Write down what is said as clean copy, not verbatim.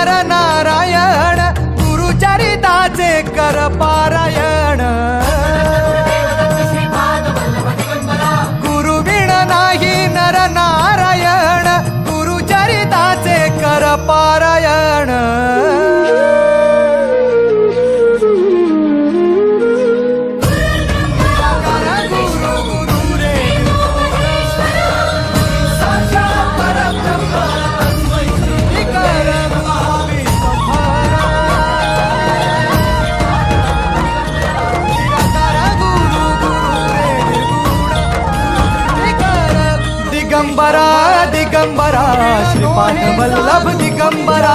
नर नारायण गुरुचरिताचे कर पारायण गुरुविण नाही नर नारायण गुरुचरिताचे कर पारायण दिगंबरा दिगंबरा श्रीपाद वल्लभ दिगंबरा